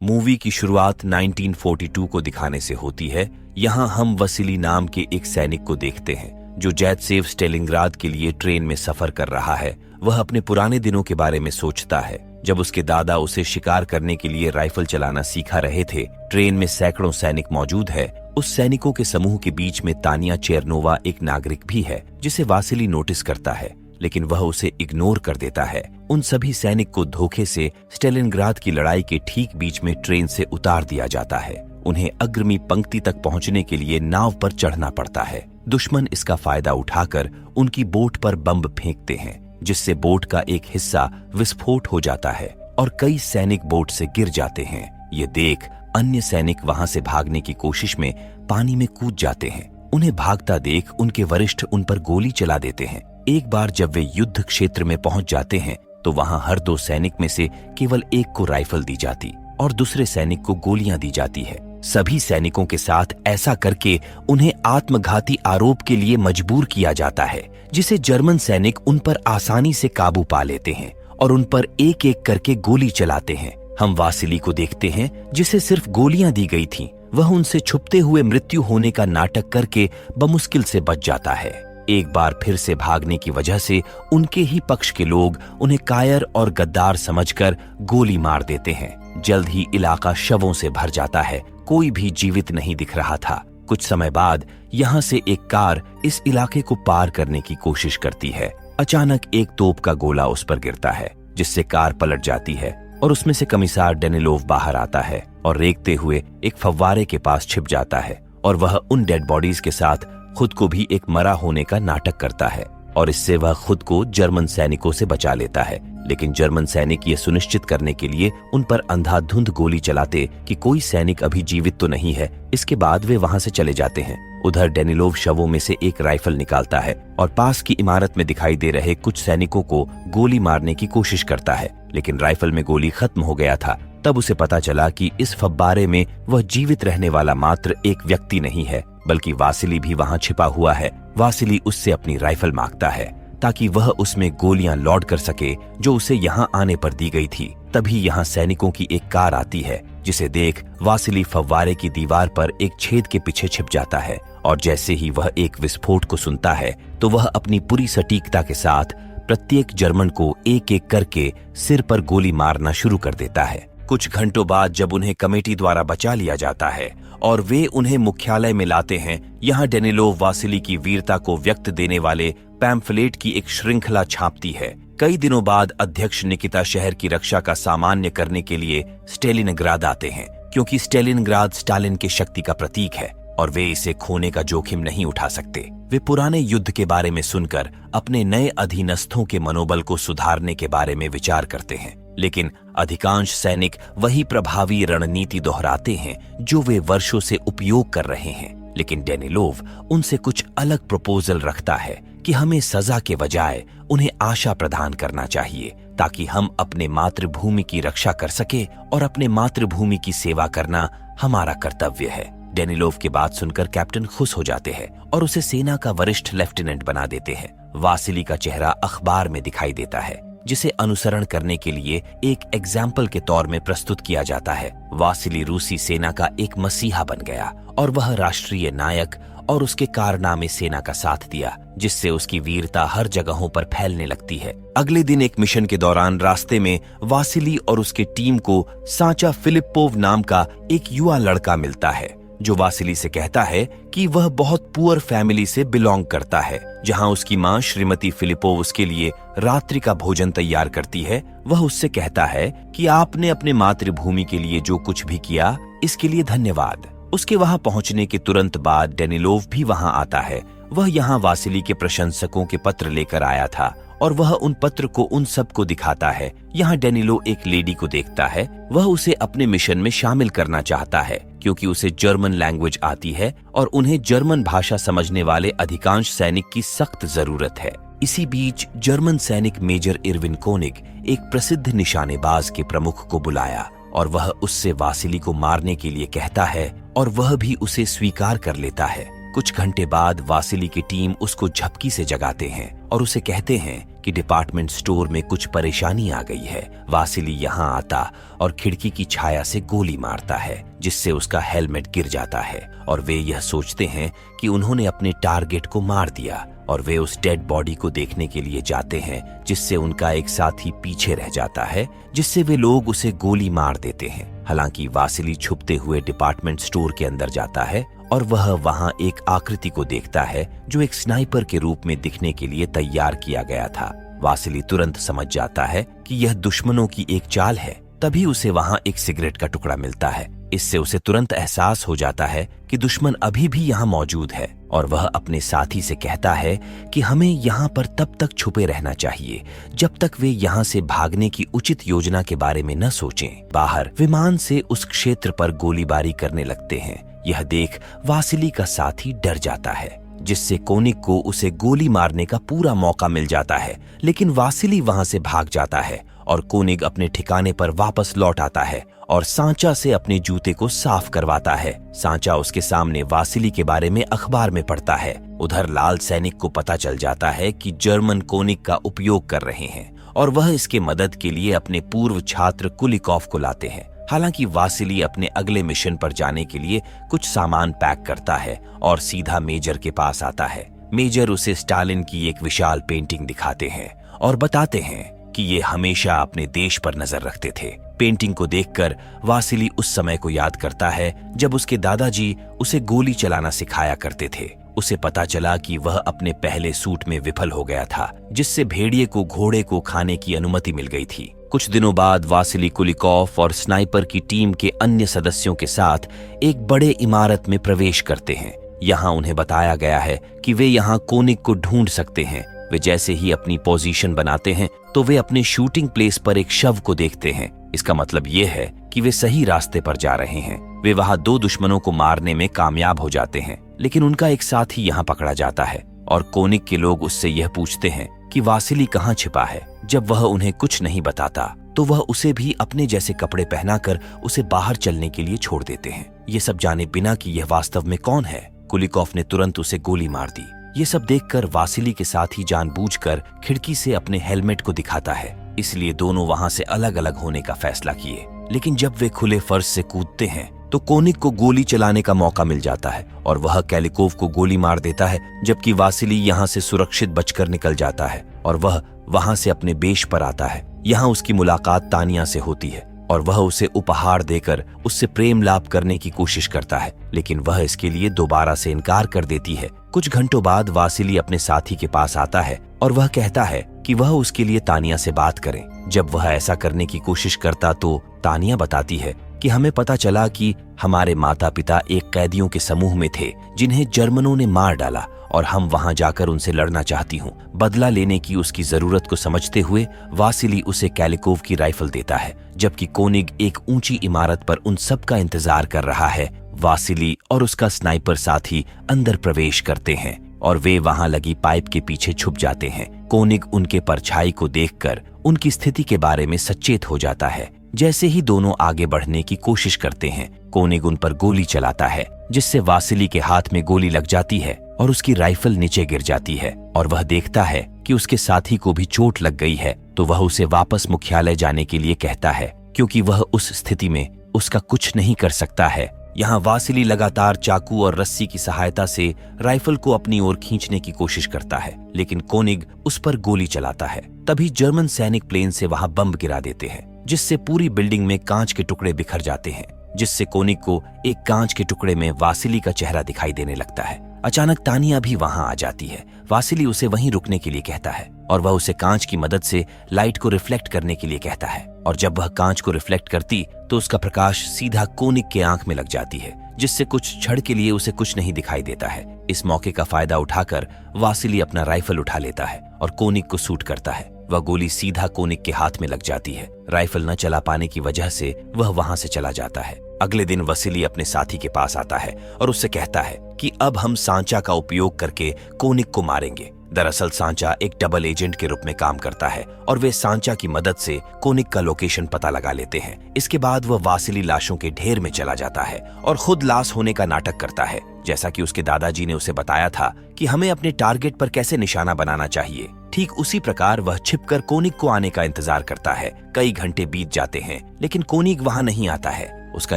Movie की शुरुआत 1942 को दिखाने से होती है। यहाँ हम वसीली नाम के एक सैनिक को देखते हैं जो जैतसेव स्टेलिनग्राद के लिए ट्रेन में सफर कर रहा है। वह अपने पुराने दिनों के बारे में सोचता है जब उसके दादा उसे शिकार करने के लिए राइफल चलाना सिखा रहे थे। ट्रेन में सैकड़ों सैनिक मौजूद है। उस सैनिकों के समूह के बीच में तानिया चेरनोवा एक नागरिक भी है जिसे वासिली नोटिस करता है, लेकिन वह उसे इग्नोर कर देता है। उन सभी सैनिक को धोखे से स्टेलिनग्राद की लड़ाई के ठीक बीच में ट्रेन से उतार दिया जाता है। उन्हें अग्रमी पंक्ति तक पहुंचने के लिए नाव पर चढ़ना पड़ता है। दुश्मन इसका फायदा उठाकर उनकी बोट पर बम फेंकते हैं, जिससे बोट का एक हिस्सा विस्फोट हो जाता है और कई सैनिक बोट से गिर जाते हैं। ये देख अन्य सैनिक वहां से भागने की कोशिश में पानी में कूद जाते हैं। उन्हें भागता देख उनके वरिष्ठ उन पर गोली चला देते हैं। एक बार जब वे युद्ध क्षेत्र में पहुंच जाते हैं तो वहां हर 2 सैनिक में से केवल एक को राइफल दी जाती और दूसरे सैनिक को गोलियां दी जाती है। सभी सैनिकों के साथ ऐसा करके उन्हें आत्मघाती आरोप के लिए मजबूर किया जाता है, जिसे जर्मन सैनिक उन पर आसानी से काबू पा लेते हैं और उन पर एक एक करके गोली चलाते हैं। हम वासिली को देखते हैं जिसे सिर्फ गोलियां दी गई थीं। वह उनसे छुपते हुए मृत्यु होने का नाटक करके बमुश्किल से बच जाता है। एक बार फिर से भागने की वजह से उनके ही पक्ष के लोग उन्हें कायर और गद्दार समझकर गोली मार देते हैं। जल्द ही इलाका शवों से भर जाता है। कोई भी जीवित नहीं दिख रहा था। कुछ समय बाद यहाँ से एक कार इस इलाके को पार करने की कोशिश करती है। अचानक एक तोप का गोला उस पर गिरता है, जिससे कार पलट जाती है और उसमें से कमिश्नर डेनिलोव बाहर आता है और रेंगते हुए एक फव्वारे के पास छिप जाता है और वह उन डेड बॉडीज के साथ खुद को भी एक मरा होने का नाटक करता है और इससे वह खुद को जर्मन सैनिकों से बचा लेता है। लेकिन जर्मन सैनिक ये सुनिश्चित करने के लिए उन पर अंधाधुंध गोली चलाते कि कोई सैनिक अभी जीवित तो नहीं है। इसके बाद वे वहां से चले जाते हैं। उधर डेनिलोव शवों में से एक राइफल निकालता है और पास की इमारत में दिखाई दे रहे कुछ सैनिकों को गोली मारने की कोशिश करता है, लेकिन राइफल में गोली खत्म हो गया था। तब उसे पता चला कि इस फव्वारे में वह जीवित रहने वाला मात्र एक व्यक्ति नहीं है, बल्कि वासिली भी वहां छिपा हुआ है। वासिली उससे अपनी राइफल मांगता है ताकि वह उसमें गोलियां लॉड कर सके जो उसे यहाँ आने पर दी गई थी। तभी यहाँ सैनिकों की एक कार आती है, जिसे देख वासिली फव्वारे की दीवार पर एक छेद के पीछे छिप जाता है और जैसे ही वह एक विस्फोट को सुनता है तो वह अपनी पूरी सटीकता के साथ प्रत्येक जर्मन को एक एक करके सिर पर गोली मारना शुरू कर देता है। कुछ घंटों बाद जब उन्हें कमेटी द्वारा बचा लिया जाता है और वे उन्हें मुख्यालय में लाते हैं, यहाँ डेनिलोव वासिली की वीरता को व्यक्त देने वाले पैम्फलेट की एक श्रृंखला छापती है। कई दिनों बाद अध्यक्ष निकिता शहर की रक्षा का सामान्य करने के लिए स्टेलिनग्राद आते हैं, क्योंकि स्टेलिनग्राद स्टालिन के शक्ति का प्रतीक है और वे इसे खोने का जोखिम नहीं उठा सकते। वे पुराने युद्ध के बारे में सुनकर अपने नए अधीनस्थों के मनोबल को सुधारने के बारे में विचार करते हैं, लेकिन अधिकांश सैनिक वही प्रभावी रणनीति दोहराते हैं जो वे वर्षों से उपयोग कर रहे हैं। लेकिन डेनिलोव उनसे कुछ अलग प्रपोजल रखता है कि हमें सजा के बजाय उन्हें आशा प्रदान करना चाहिए ताकि हम अपने मातृभूमि की रक्षा कर सके और अपने मातृभूमि की सेवा करना हमारा कर्तव्य है। डेनिलोव की बात सुनकर कैप्टन खुश हो जाते हैं और उसे सेना का वरिष्ठ लेफ्टिनेंट बना देते हैं। वासिली का चेहरा अखबार में दिखाई देता है, जिसे अनुसरण करने के लिए एक एग्जाम्पल के तौर में प्रस्तुत किया जाता है। वासिली रूसी सेना का एक मसीहा बन गया और वह राष्ट्रीय नायक और उसके कारनामे सेना का साथ दिया, जिससे उसकी वीरता हर जगहों पर फैलने लगती है। अगले दिन एक मिशन के दौरान रास्ते में वासिली और उसके टीम को सांचा फिलिपोव नाम का एक युवा लड़का मिलता है, जो वासिली से कहता है कि वह बहुत पुअर फैमिली से बिलोंग करता है, जहां उसकी मां श्रीमती फिलिपोव उसके लिए रात्रि का भोजन तैयार करती है। वह उससे कहता है कि आपने अपने मातृभूमि के लिए जो कुछ भी किया, इसके लिए धन्यवाद। उसके वहां पहुंचने के तुरंत बाद डेनिलोव भी वहां आता है। वह यहाँ वासिली के प्रशंसकों के पत्र लेकर आया था और वह उन पत्र को उन सबको दिखाता है। यहाँ डेनिलो एक लेडी को देखता है। वह उसे अपने मिशन में शामिल करना चाहता है क्योंकि उसे जर्मन लैंग्वेज आती है और उन्हें जर्मन भाषा समझने वाले अधिकांश सैनिक की सख्त जरूरत है। इसी बीच जर्मन सैनिक मेजर इरविन कोनिग एक प्रसिद्ध निशानेबाज के प्रमुख को बुलाया और वह उससे वासिली को मारने के लिए कहता है और वह भी उसे स्वीकार कर लेता है। कुछ घंटे बाद वासिली की टीम उसको झपकी से जगाते हैं और उसे कहते हैं कि डिपार्टमेंट स्टोर में कुछ परेशानी आ गई है। वासिली यहाँ आता और खिड़की की छाया से गोली मारता है, जिससे उसका हेलमेट गिर जाता है और वे यह सोचते हैं कि उन्होंने अपने टारगेट को मार दिया और वे उस डेड बॉडी को देखने के लिए जाते हैं, जिससे उनका एक साथी पीछे रह जाता है, जिससे वे लोग उसे गोली मार देते हैं। हालांकि वासिली छुपते हुए डिपार्टमेंट स्टोर के अंदर जाता है और वह वहां एक आकृति को देखता है जो एक स्नाइपर के रूप में दिखने के लिए तैयार किया गया था। वासिली तुरंत समझ जाता है कि यह दुश्मनों की एक चाल है। तभी उसे वहां एक सिगरेट का टुकड़ा मिलता है। इससे उसे तुरंत एहसास हो जाता है कि दुश्मन अभी भी यहाँ मौजूद है और वह अपने साथी से कहता है कि हमें यहाँ पर तब तक छुपे रहना चाहिए जब तक वे यहाँ से भागने की उचित योजना के बारे में न सोचें। बाहर विमान से उस क्षेत्र पर गोलीबारी करने लगते हैं। यह देख वासिली का साथी डर जाता है, जिससे कोनिग को उसे गोली मारने का पूरा मौका मिल जाता है। लेकिन वासिली वहां से भाग जाता है और कोनिग अपने ठिकाने पर वापस लौट आता है और सांचा से अपने जूते को साफ करवाता है। सांचा उसके सामने वासिली के बारे में अखबार में पढ़ता है। उधर लाल सैनिक को पता चल जाता है कि जर्मन कोनिग का उपयोग कर रहे हैं और वह इसके मदद के लिए अपने पूर्व छात्र कुलिकॉफ को लाते हैं। हालांकि वासिली अपने अगले मिशन पर जाने के लिए कुछ सामान पैक करता है और सीधा मेजर के पास आता है। मेजर उसे स्टालिन की एक विशाल पेंटिंग दिखाते हैं और बताते हैं कि ये हमेशा अपने देश पर नजर रखते थे। पेंटिंग को देखकर वासिली उस समय को याद करता है जब उसके दादाजी उसे गोली चलाना सिखाया करते थे। उसे पता चला कि वह अपने पहले सूट में विफल हो गया था, जिससे भेड़िए को घोड़े को खाने की अनुमति मिल गई थी। कुछ दिनों बाद वासिली कुलिकॉफ और स्नाइपर की टीम के अन्य सदस्यों के साथ एक बड़े इमारत में प्रवेश करते हैं। यहाँ उन्हें बताया गया है कि वे यहाँ कोनिग को ढूंढ सकते हैं। वे जैसे ही अपनी पोजीशन बनाते हैं तो वे अपने शूटिंग प्लेस पर एक शव को देखते हैं। इसका मतलब ये है कि वे सही रास्ते पर जा रहे हैं। वे वहां 2 दुश्मनों को मारने में कामयाब हो जाते हैं, लेकिन उनका एक साथी यहाँ पकड़ा जाता है और कोनिग के लोग उससे यह पूछते हैं कि वासिली कहाँ छिपा है। जब वह उन्हें कुछ नहीं बताता तो वह उसे भी अपने जैसे कपड़े पहनाकर उसे बाहर चलने के लिए छोड़ देते हैं, ये सब जाने बिना कि यह वास्तव में कौन है। कुलिकॉफ ने तुरंत उसे गोली मार दी। ये सब देखकर वासिली के साथी जानबूझकर खिड़की से अपने हेलमेट को दिखाता है, इसलिए दोनों वहां से अलग अलग होने का फैसला किए। लेकिन जब वे खुले फर्श से कूदते हैं तो कोनिग को गोली चलाने का मौका मिल जाता है और वह कैलिकोव को गोली मार देता है, जबकि वासिली यहाँ से सुरक्षित बचकर निकल जाता है और वह वहां से अपने बेश पर आता है। यहाँ उसकी मुलाकात तानिया से होती है और वह उसे उपहार देकर उससे प्रेम लाभ करने की कोशिश करता है, लेकिन वह इसके लिए दोबारा से इनकार कर देती है। कुछ घंटों बाद वासिली अपने साथी के पास आता है और वह कहता है कि वह उसके लिए तानिया से बात करे। जब वह ऐसा करने की कोशिश करता तो तानिया बताती है कि हमें पता चला कि हमारे माता पिता एक कैदियों के समूह में थे जिन्हें जर्मनों ने मार डाला और हम वहां जाकर उनसे लड़ना चाहती हूँ। बदला लेने की उसकी जरूरत को समझते हुए वासिली उसे कैलिकोव की राइफल देता है, जबकि कोनिग एक ऊंची इमारत पर उन सब का इंतजार कर रहा है। वासिली और उसका स्नाइपर साथी अंदर प्रवेश करते हैं और वे वहां लगी पाइप के पीछे छुप जाते हैं। कोनिग उनके परछाई को देखकर उनकी स्थिति के बारे में सचेत हो जाता है। जैसे ही दोनों आगे बढ़ने की कोशिश करते हैं, कोनिग उन पर गोली चलाता है, जिससे वासिली के हाथ में गोली लग जाती है और उसकी राइफल नीचे गिर जाती है और वह देखता है कि उसके साथी को भी चोट लग गई है। तो वह उसे वापस मुख्यालय जाने के लिए कहता है, क्योंकि वह उस स्थिति में उसका कुछ नहीं कर सकता है। यहाँ वासिली लगातार चाकू और रस्सी की सहायता से राइफल को अपनी ओर खींचने की कोशिश करता है, लेकिन कोनिग उस पर गोली चलाता है। तभी जर्मन सैनिक प्लेन से वहां बम गिरा देते हैं, जिससे पूरी बिल्डिंग में कांच के टुकड़े बिखर जाते हैं, जिससे कोनिग को एक कांच के टुकड़े में वासिली का चेहरा दिखाई देने लगता है। अचानक तानिया भी वहां आ जाती है। वासिली उसे वहीं रुकने के लिए कहता है और वह उसे कांच की मदद से लाइट को रिफ्लेक्ट करने के लिए कहता है, और जब वह कांच को रिफ्लेक्ट करती तो उसका प्रकाश सीधा कोनिग के आंख में लग जाती है, जिससे कुछ क्षण के लिए उसे कुछ नहीं दिखाई देता है। इस मौके का फायदा उठाकर वासिली अपना राइफल उठा लेता है और कोनिग को शूट करता है। वह गोली सीधा कोनिग के हाथ में लग जाती है। राइफल न चला पाने की वजह से वह वहां से चला जाता है। अगले दिन वासिली अपने साथी के पास आता है और उससे कहता है कि अब हम सांचा का उपयोग करके कोनिग को मारेंगे। दरअसल सांचा एक डबल एजेंट के रूप में काम करता है और वे सांचा की मदद से कोनिग का लोकेशन पता लगा लेते हैं। इसके बाद वह वासिली लाशों के ढेर में चला जाता है और खुद लाश होने का नाटक करता है, जैसा कि उसके दादाजी ने उसे बताया था कि हमें अपने टारगेट पर कैसे निशाना बनाना चाहिए। ठीक उसी प्रकार वह छिपकर कोनिक को आने का इंतजार करता है। कई घंटे बीत जाते हैं लेकिन कोनिक वहां नहीं आता है। उसका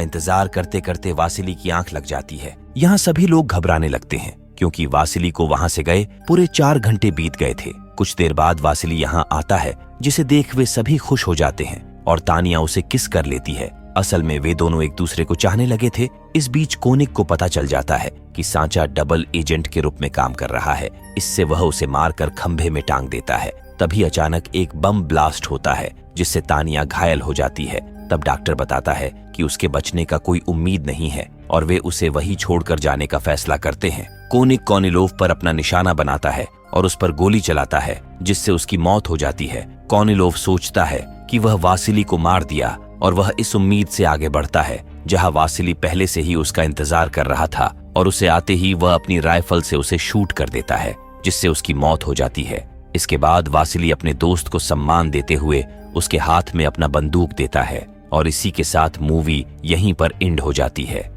इंतजार करते करते वासिली की आंख लग जाती है। यहाँ सभी लोग घबराने लगते हैं क्योंकि वासिली को वहां से गए पूरे 4 घंटे बीत गए थे। कुछ देर बाद वासिली यहाँ आता है जिसे देख वे सभी खुश हो जाते हैं और तानिया उसे किस कर लेती है। असल में वे दोनों एक दूसरे को चाहने लगे थे। इस बीच कोनिक को पता चल जाता है कि सांचा डबल एजेंट के रूप में काम कर रहा है। इससे वह उसे मारकर खंभे में टांग देता है। तभी अचानक एक बम ब्लास्ट होता है जिससे तानिया घायल हो जाती है। तब डॉक्टर बताता है कि उसके बचने का कोई उम्मीद नहीं है और वे उसे वही छोड़कर जाने का फैसला करते हैं। कोनिक कॉनिलोव पर अपना निशाना बनाता है और उस पर गोली चलाता है जिससे उसकी मौत हो जाती है। कॉनिलोव सोचता है कि वह वासिली को मार दिया और वह इस उम्मीद से आगे बढ़ता है जहां वासिली पहले से ही उसका इंतजार कर रहा था और उसे आते ही वह अपनी राइफल से उसे शूट कर देता है जिससे उसकी मौत हो जाती है। इसके बाद वासिली अपने दोस्त को सम्मान देते हुए उसके हाथ में अपना बंदूक देता है और इसी के साथ मूवी यहीं पर एंड हो जाती है।